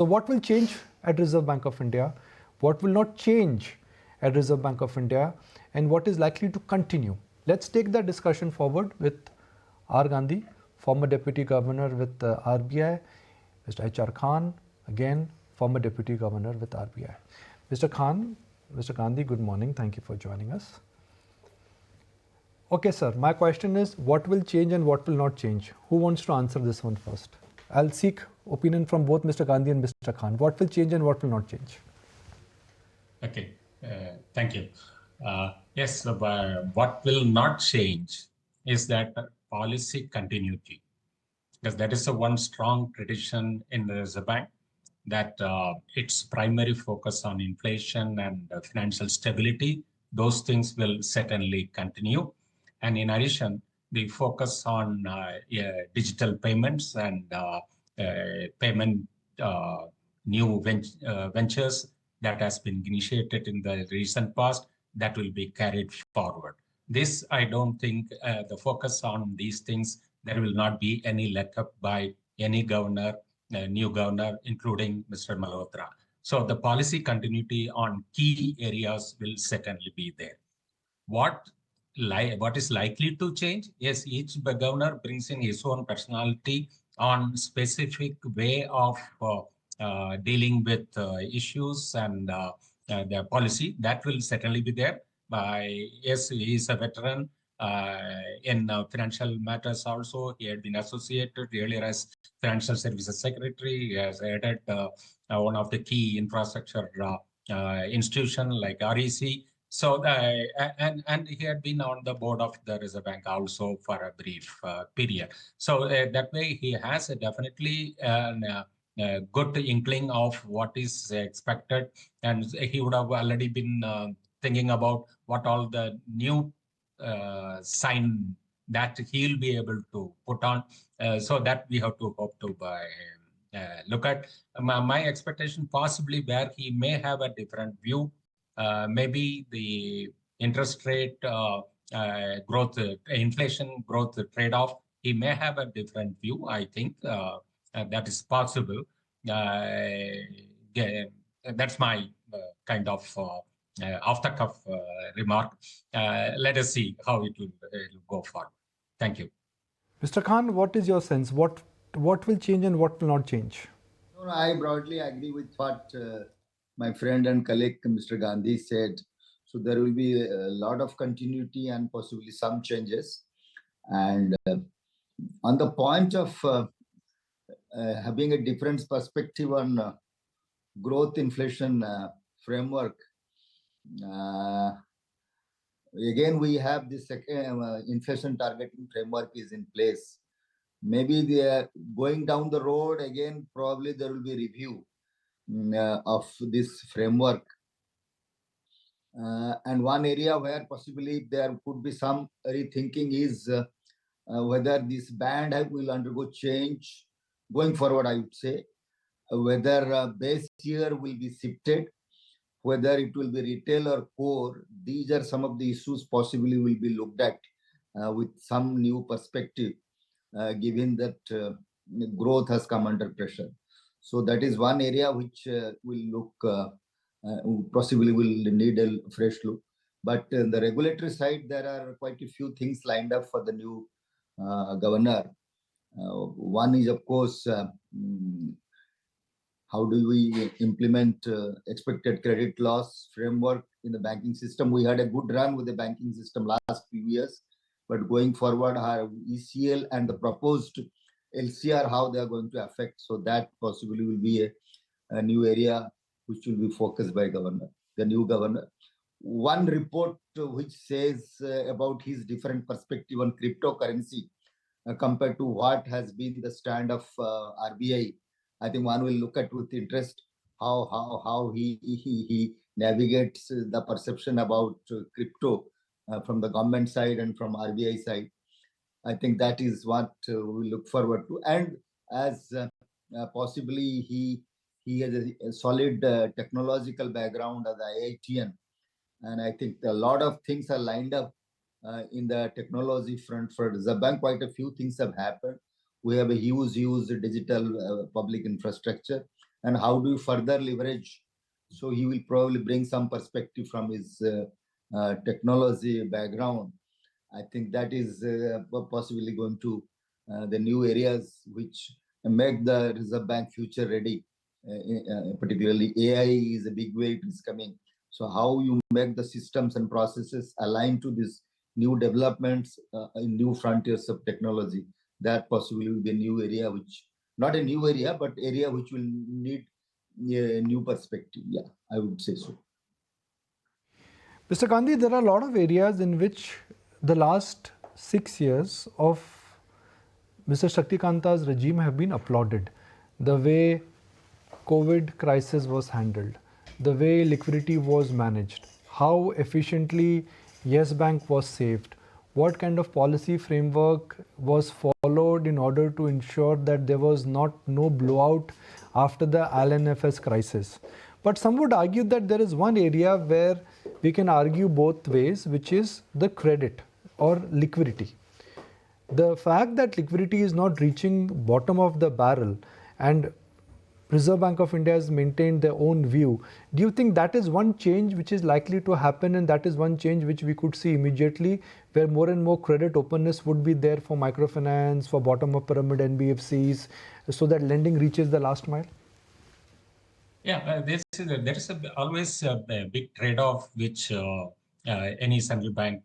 So what will change at Reserve Bank of India? What will not change at Reserve Bank of India? And what is likely to continue? Let's take that discussion forward with R. Gandhi, former Deputy Governor with RBI, Mr. HR Khan, again, former Deputy Governor with RBI. Mr. Khan, Mr. Gandhi, good morning. Thank you for joining us. Okay, sir. My question is, what will change and what will not change? Who wants to answer this one first? I'll seek opinion from both Mr. Gandhi and Mr. Khan. What will change and what will not change? Okay, thank you. Yes, what will not change is that policy continuity, because that is the one strong tradition in the Reserve Bank, that its primary focus on inflation and financial stability, those things will certainly continue. And in addition, the focus on digital payments and payment new ventures that has been initiated in the recent past, that will be carried forward. This, I don't think the focus on these things, there will not be any let up by any governor, new governor, including Mr. Malhotra. So the policy continuity on key areas will certainly be there. What is likely to change? Yes, each governor brings in his own personality on specific way of dealing with issues and the policy. That will certainly be there. Yes, he is a veteran in financial matters also. He had been associated earlier as Financial Services Secretary. He has headed one of the key infrastructure institution like REC. So, and he had been on the board of the Reserve Bank also for a brief period. So that way he has definitely a good inkling of what is expected, and he would have already been thinking about what all the new sign that he'll be able to put on. So that we have to hope to look at. My expectation possibly where he may have a different view. Maybe the interest rate growth, inflation growth trade-off, he may have a different view. I think that is possible. That's my kind of off-the-cuff remark. Let us see how it will go forward. Thank you. Mr. Khan, what is your sense? What will change and what will not change? No, I broadly agree with what my friend and colleague Mr. Gandhi said. So there will be a lot of continuity and possibly some changes. And on the point of having a different perspective on growth inflation framework, again, we have this inflation targeting framework is in place. Maybe they are going down the road again, probably there will be review of this framework. And one area where possibly there could be some rethinking is whether this band will undergo change going forward, I would say, whether base year will be shifted, whether it will be retail or core. These are some of the issues possibly will be looked at with some new perspective, given that growth has come under pressure. So that is one area which will look, possibly will need a fresh look. But on the regulatory side, there are quite a few things lined up for the new governor. One is, of course, how do we implement expected credit loss framework in the banking system? We had a good run with the banking system last few years, but going forward, our ECL and the proposed LCR, how they are going to affect. So that possibly will be a new area which will be focused by the new governor. One report which says about his different perspective on cryptocurrency compared to what has been the stand of RBI. I think one will look at with interest how he navigates the perception about crypto from the government side and from RBI side. I think that is what we look forward to. And as possibly he has a solid technological background as IITian, and I think a lot of things are lined up in the technology front for the bank. Quite a few things have happened. We have a huge digital public infrastructure. and how do you further leverage. So he will probably bring some perspective from his technology background. I think that is possibly going to the new areas which make the Reserve Bank future ready. Particularly AI is a big way it is coming. So how you make the systems and processes align to these new developments in new frontiers of technology, that possibly will be a new area, which not a new area, but area which will need a new perspective. Yeah, I would say so. Mr. Gandhi, there are a lot of areas in which the last 6 years of Mr. Shaktikanta's regime have been applauded. The way COVID crisis was handled, the way liquidity was managed, how efficiently Yes Bank was saved, what kind of policy framework was followed in order to ensure that there was no blowout after the IL&FS crisis. But some would argue that there is one area where we can argue both ways, which is the credit or liquidity. The fact that liquidity is not reaching bottom of the barrel and Reserve Bank of India has maintained their own view. Do you think that is one change which is likely to happen, and that is one change which we could see immediately, where more and more credit openness would be there for microfinance, for bottom of pyramid NBFCs, so that lending reaches the last mile? Yeah, there is always a big trade-off which any central bank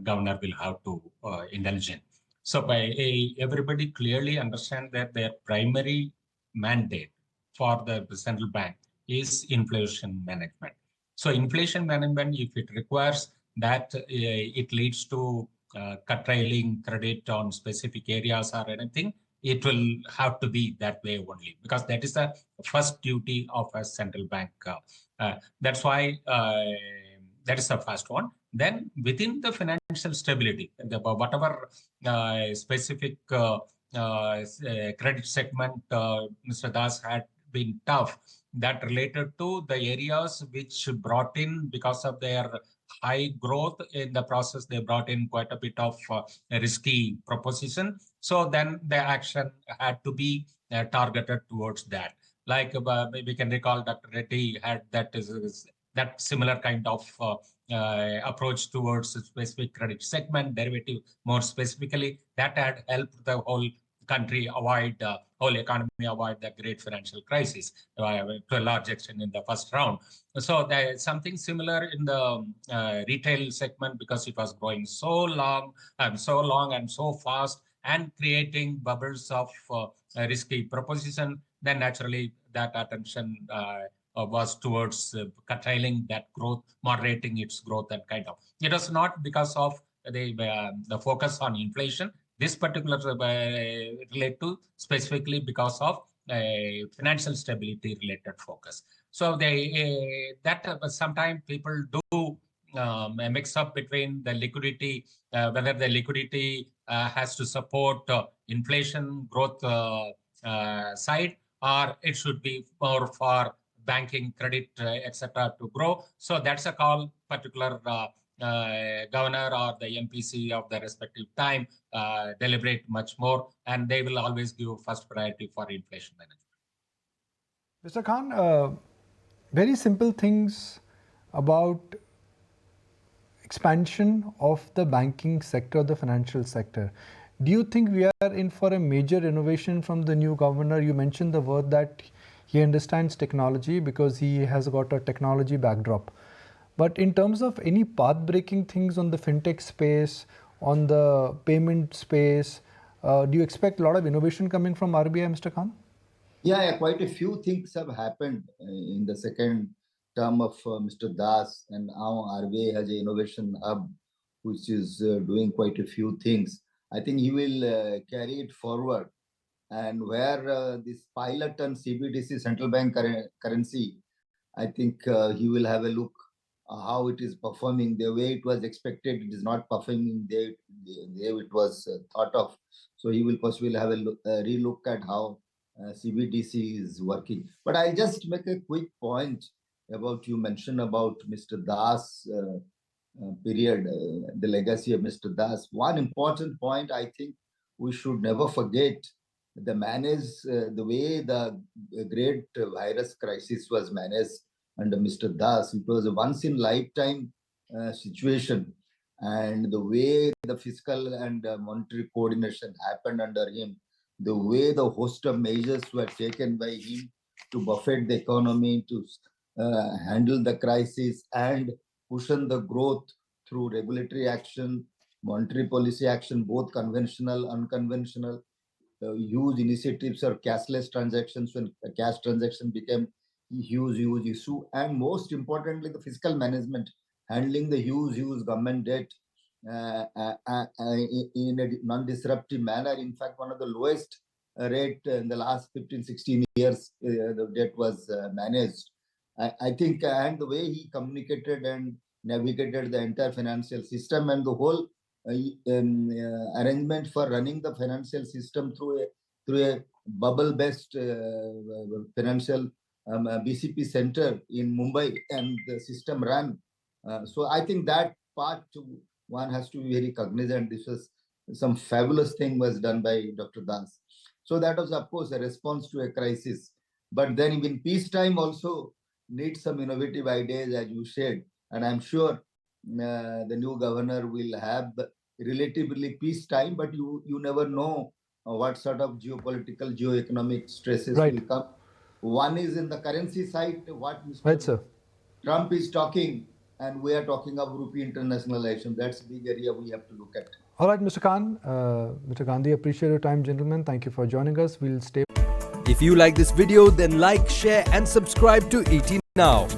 governor will have to indulge in. So everybody clearly understand that their primary mandate for the central bank is inflation management. So inflation management, if it requires that it leads to curtailing credit on specific areas or anything, it will have to be that way only, because that is the first duty of a central bank. That's why that is the first one. Then within the financial stability, whatever specific credit segment Mr. Das had been tough, that related to the areas which brought in, because of their high growth in the process, they brought in quite a bit of risky proposition. So then the action had to be targeted towards that. Like we can recall Dr. Reddy had that similar kind of approach towards a specific credit segment, derivative more specifically, that had helped the whole country avoid, whole economy avoid the great financial crisis to a large extent in the first round. So there's something similar in the retail segment, because it was growing so long and so fast and creating bubbles of risky proposition. Then naturally that attention was towards curtailing that growth, moderating its growth, and kind of. It was not because of the focus on inflation. This particular relate to specifically because of financial stability related focus. So sometimes people do mix up between the liquidity, whether the liquidity has to support inflation growth side, or it should be more for banking, credit, etc. to grow. So that's a call particular governor or the MPC of the respective time deliberate much more, and they will always give first priority for inflation management. Mr. Khan, very simple things about expansion of the banking sector, the financial sector. Do you think we are in for a major innovation from the new governor? You mentioned the word that he understands technology because he has got a technology backdrop. But in terms of any path-breaking things on the fintech space, on the payment space, do you expect a lot of innovation coming from RBI, Mr. Khan? Yeah, quite a few things have happened in the second term of Mr. Das, and now RBI has an innovation hub which is doing quite a few things. I think he will carry it forward, and where this pilot on CBDC, central bank currency, I think he will have a look how it is performing. The way it was expected, it is not performing the way it was thought of. So he will possibly have a relook at how CBDC is working. But I'll just make a quick point about, you mentioned about Mr. Das period, the legacy of Mr. Das. One important point I think we should never forget the way the great virus crisis was managed under Mr. Das, it was a once in lifetime situation. And the way the fiscal and monetary coordination happened under him, the way the host of measures were taken by him to buffet the economy, to handle the crisis and cushion the growth through regulatory action, monetary policy action, both conventional, unconventional, huge initiatives or cashless transactions when a cash transaction became huge issue, and most importantly, the fiscal management, handling the huge government debt in a non-disruptive manner. In fact, one of the lowest rate in the last 15-16 years, the debt was managed. I think, and the way he communicated and navigated the entire financial system and the whole arrangement for running the financial system through a bubble-based financial BCP center in Mumbai, and the system ran. So I think that part one has to be very cognizant. This was some fabulous thing was done by Dr. Das. So that was, of course, a response to a crisis. But then in peacetime also needs some innovative ideas, as you said. And I'm sure the new governor will have relatively peacetime, but you never know what sort of geopolitical, geoeconomic stresses will come. One is in the currency side, what Mr. Trump is talking, and we are talking of rupee internationalization. That's a big area we have to look at. All right, Mr. Khan, Mr. Gandhi, appreciate your time, gentlemen. Thank you for joining us. We'll stay. If you like this video, then like, share and subscribe to ET Now.